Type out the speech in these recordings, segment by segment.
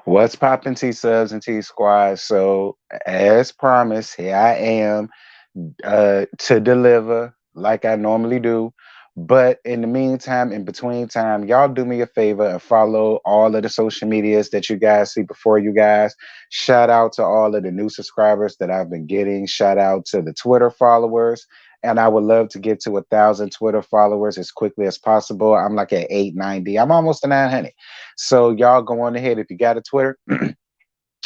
What's poppin' T subs and T squad? So, as promised, here I am to deliver like I normally do. But in the meantime, in between time, y'all do me a favor and follow all of the social medias that you guys see before you guys. Shout out to all of the new subscribers that I've been getting. Shout out to the Twitter followers. And I would love to get to 1,000 Twitter followers as quickly as possible. I'm like at 890. I'm almost to 900. So y'all go on ahead. If you got a Twitter,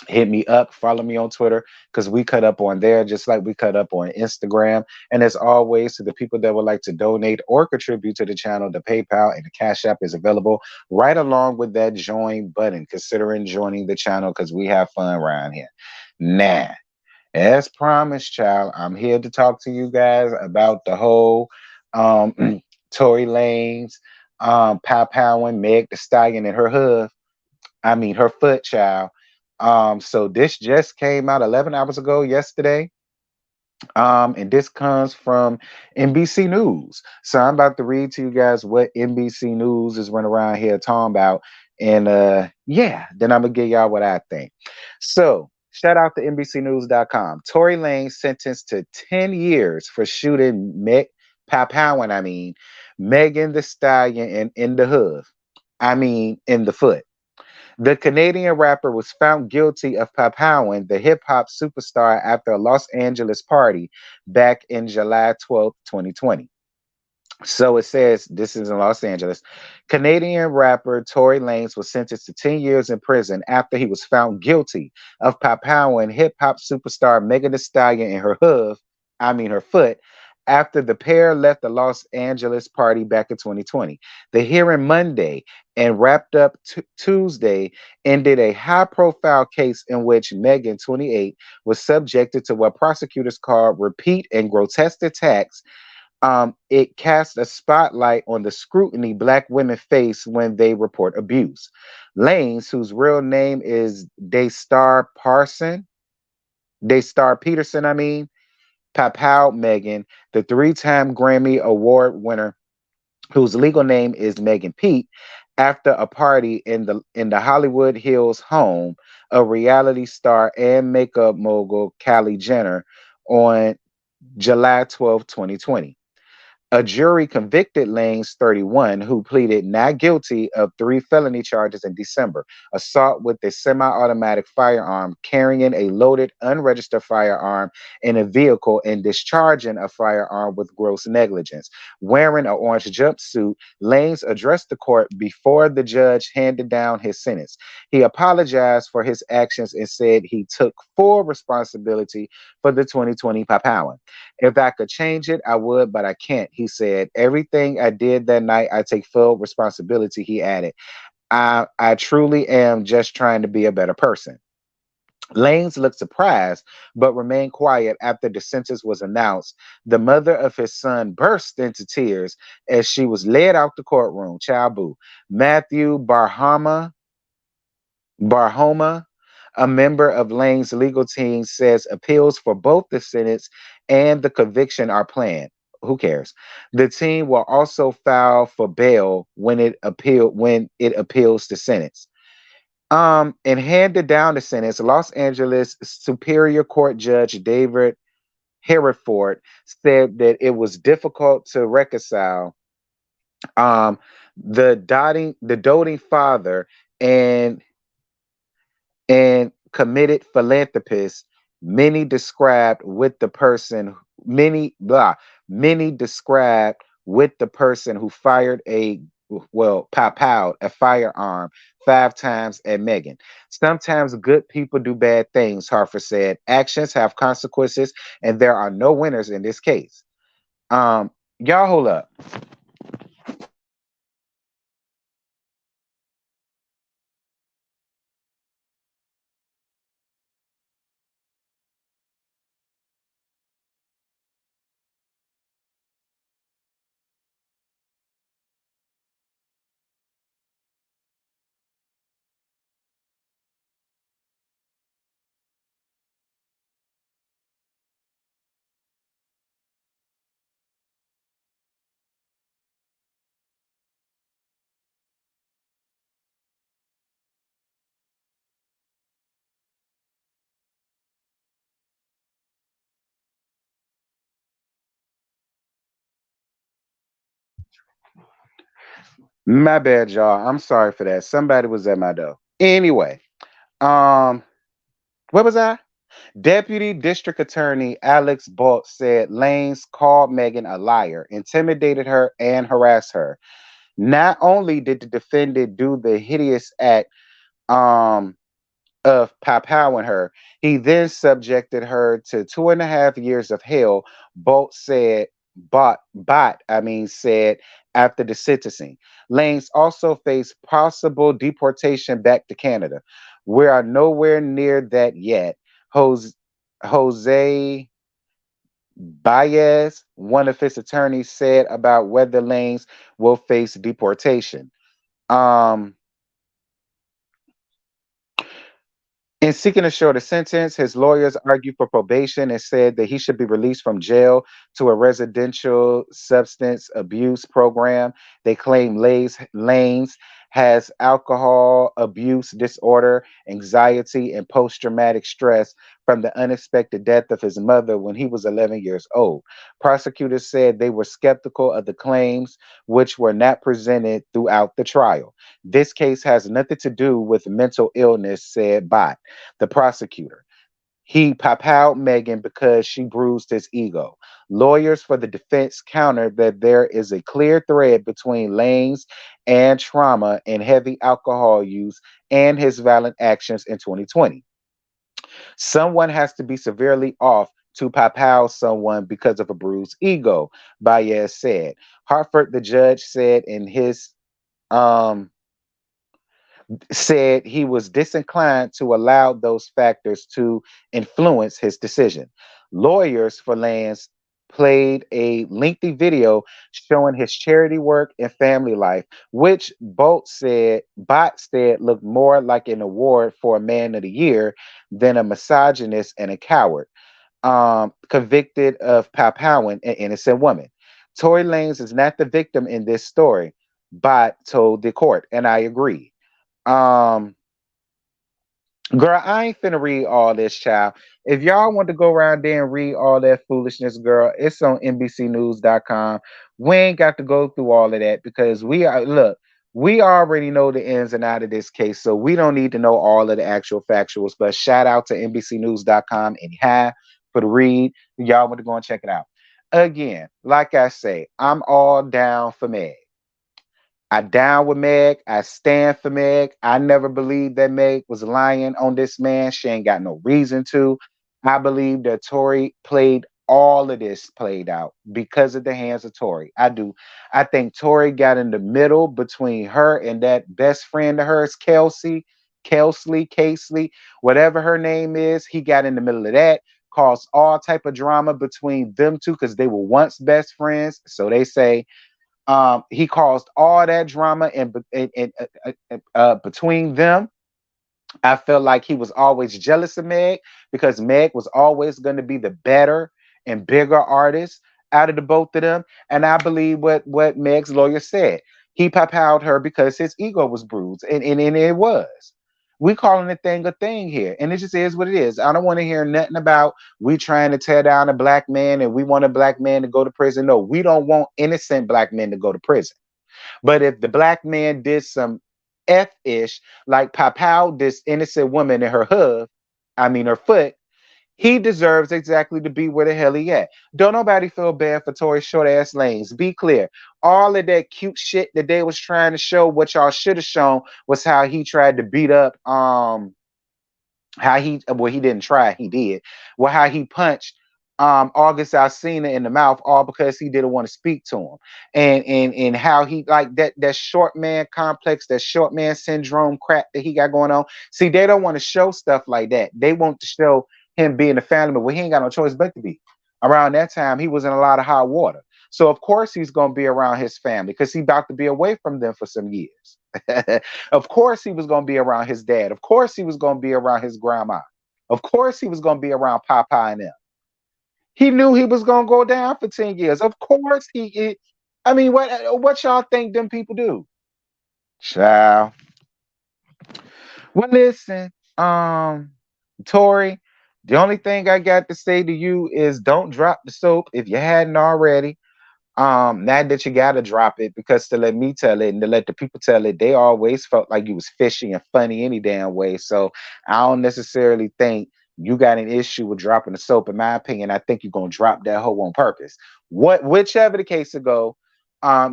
hit me up, follow me on Twitter, because we cut up on there just like we cut up on Instagram. And as always, to the people that would like to donate or contribute to the channel, the PayPal and the Cash App is available right along with that join button. Considering joining the channel because we have fun around here. Now, as promised, child, I'm here to talk to you guys about the whole um Tory Lanez, Pow Pow and Meg the Stallion and her hoof. I mean her foot, child. So this just came out 11 hours ago yesterday. And this comes from NBC News. So I'm about to read to you guys what NBC News is running around here talking about. And yeah, then I'm gonna give y'all what I think. So shout out to NBCnews.com. Tory Lanez sentenced to 10 years for shooting Powing, Megan the Stallion in the hoof. In the foot. The Canadian rapper was found guilty of papowing the hip hop superstar after a Los Angeles party back in July 12th, 2020. So it says this is in Los Angeles. Canadian rapper Tory Lanez was sentenced to 10 years in prison after he was found guilty of papowing hip hop superstar Megan Thee Stallion in her foot, after the pair left the Los Angeles party back in 2020. The hearing Monday and wrapped up Tuesday ended a high profile case in which Megan, 28, was subjected to what prosecutors call repeat and grotesque attacks. It casts a spotlight on the scrutiny Black women face when they report abuse. Lanes, whose real name is Daystar Peterson, Papow Megan, the three-time Grammy Award winner, whose legal name is Megan Pete, after a party in the Hollywood Hills home of reality star and makeup mogul Kylie Jenner on July 12, 2020. A jury convicted Lanez, 31, who pleaded not guilty of 3 felony charges in December: assault with a semi automatic firearm, carrying a loaded, unregistered firearm in a vehicle, and discharging a firearm with gross negligence. Wearing an orange jumpsuit, Lanez addressed the court before the judge handed down his sentence. He apologized for his actions and said he took full responsibility for the 2020 Papowan. If I could change it, I would, but I can't. He said, everything I did that night, I take full responsibility. He added, I truly am just trying to be a better person. Lanes looked surprised, but remained quiet after the sentence was announced. The mother of his son burst into tears as she was led out the courtroom. Child boo. Matthew Barhoma, a member of Lane's legal team, says appeals for both the sentence and the conviction are planned. Who cares? The team will also file for bail when it appeals the sentence. And handed down the sentence, Los Angeles Superior Court Judge David Hereford said that it was difficult to reconcile um, the doting father and committed philanthropist, many described with the person many described with the person who fired a firearm 5 times at Megan. Sometimes good people do bad things, Harford said. Actions have consequences, and there are no winners in this case. Y'all hold up. My bad, y'all. I'm sorry for that. Somebody was at my door. Anyway, um, where was I? Deputy District Attorney Alex Bolt said Lanes called Megan a liar, intimidated her, and harassed her. Not only did the defendant do the hideous act, um, of powing her. He then subjected her to 2.5 years of hell, Bolt said, said after the sentencing. Lanes also faced possible deportation back to Canada. We are nowhere near that yet. Jose, Jose Baez, one of his attorneys, said about whether Lanes will face deportation. Um, In seeking a shorter sentence, his lawyers argued for probation and said that he should be released from jail to a residential substance abuse program. They claim Lanes has alcohol abuse disorder, anxiety, and post traumatic stress from the unexpected death of his mother when he was 11 years old. Prosecutors said they were skeptical of the claims, which were not presented throughout the trial. This case has nothing to do with mental illness, said Bott, the prosecutor. He papowed Megan because she bruised his ego. Lawyers for the defense countered that there is a clear thread between Lane's and trauma and heavy alcohol use and his violent actions in 2020. Someone has to be severely off to papow someone because of a bruised ego, Baez said. Hartford, the judge, um, said he was disinclined to allow those factors to influence his decision. Lawyers for Lance played a lengthy video showing his charity work and family life, which Bott said looked more like an award for a man of the year than a misogynist and a coward, convicted of powing an innocent woman. Tory Lanez is not the victim in this story, Bott told the court, and I agree. Um, Girl, I ain't finna read all this, child. If y'all want to go around there and read all that foolishness, girl, it's on NBCnews.com. We ain't got to go through all of that because we already know the ins and out of this case, so we don't need to know all of the actual factuals. But shout out to NBCnews.com anyhow for the read. Y'all want to go and check it out. Again, like I say, I'm all down for Meg. I down with Meg. I stand for Meg. I never believed that Meg was lying on this man. She ain't got no reason to. I believe that Tory played all of this played out because of the hands of Tory. I do. I think Tory got in the middle between her and that best friend of hers, Casely, whatever her name is. He got in the middle of that, caused all type of drama between them two because they were once best friends. So they say he caused all that drama between them. I felt like he was always jealous of Meg because Meg was always going to be the better and bigger artist out of the both of them. And I believe what Meg's lawyer said. He papowed her because his ego was bruised, and it was. We calling a thing here, and it just is what it is. I don't want to hear nothing about we trying to tear down a black man and we want a black man to go to prison. No, we don't want innocent black men to go to prison. But if the black man did some F-ish, like Papow, this innocent woman in her foot, he deserves exactly to be where the hell he at. Don't nobody feel bad for Tory short ass lanes. Be clear. All of that cute shit that they was trying to show, what y'all should have shown was how he tried to beat up he didn't try, he did. Well, how he punched August Alsina in the mouth, all because he didn't want to speak to him. And how he like that short man complex, that short man syndrome crap that he got going on. See, they don't want to show stuff like that. They want to show him being a family, but he ain't got no choice but to be. Around that time, he was in a lot of hot water. So of course he's gonna be around his family because he's about to be away from them for some years. Of course he was gonna be around his dad. Of course he was gonna be around his grandma. Of course he was gonna be around Papa and them. He knew he was gonna go down for 10 years. Of course I mean, what y'all think them people do? Child. Well, listen, Tori, the only thing I got to say to you is don't drop the soap if you hadn't already. Not that you gotta drop it, because to let me tell it and to let the people tell it, they always felt like you was fishy and funny any damn way. So I don't necessarily think you got an issue with dropping the soap. In my opinion, I think you're gonna drop that hoe on purpose. Whichever the case to go,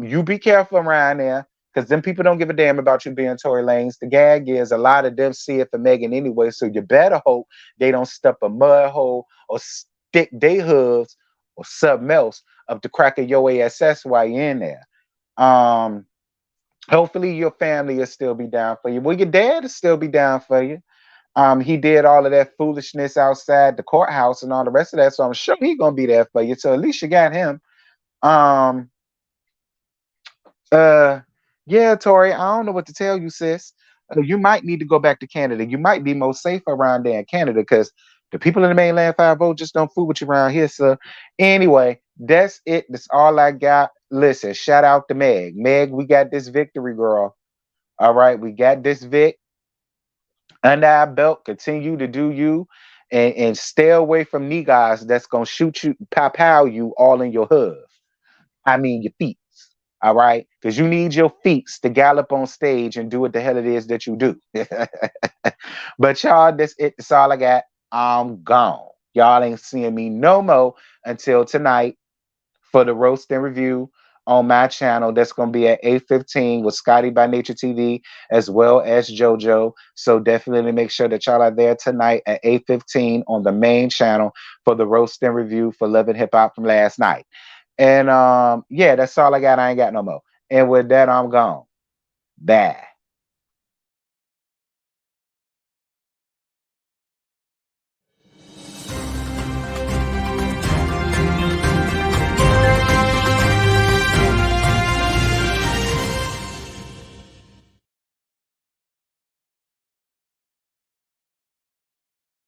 you be careful around there, because them people don't give a damn about you being Tory Lanez. The gag is a lot of them see it for Megan anyway, so you better hope they don't step a mud hole or stick their hooves or something else of the crack of your ass while you're in there. Um, Hopefully your family will still be down for you. Well, your dad will still be down for you. He did all of that foolishness outside the courthouse and all the rest of that, so I'm sure he gonna be there for you. So at least you got him. Um, uh, yeah, Tori, I don't know what to tell you, sis. You might need to go back to Canada. You might be more safe around there in Canada, because the people in the mainland 5 just don't fool with you around here. So anyway, that's it. That's all I got. Listen, shout out to Meg. Meg, we got this victory, girl. All right, we got this Vic under our belt. Continue to do you, and stay away from niggas that's gonna shoot you, pow pow you all in your hoof. I mean your feet. All right, because you need your feet to gallop on stage and do what the hell it is that you do. But y'all, that's it. That's all I got. I'm gone. Y'all ain't seeing me no more until tonight for the roast and review on my channel. That's going to be at 8:15 with Scotty by Nature TV as well as JoJo. So definitely make sure that y'all are there tonight at 8:15 on the main channel for the roast and review for Love and Hip Hop from last night. And yeah, that's all I got. I ain't got no more. And with that, I'm gone. Bye.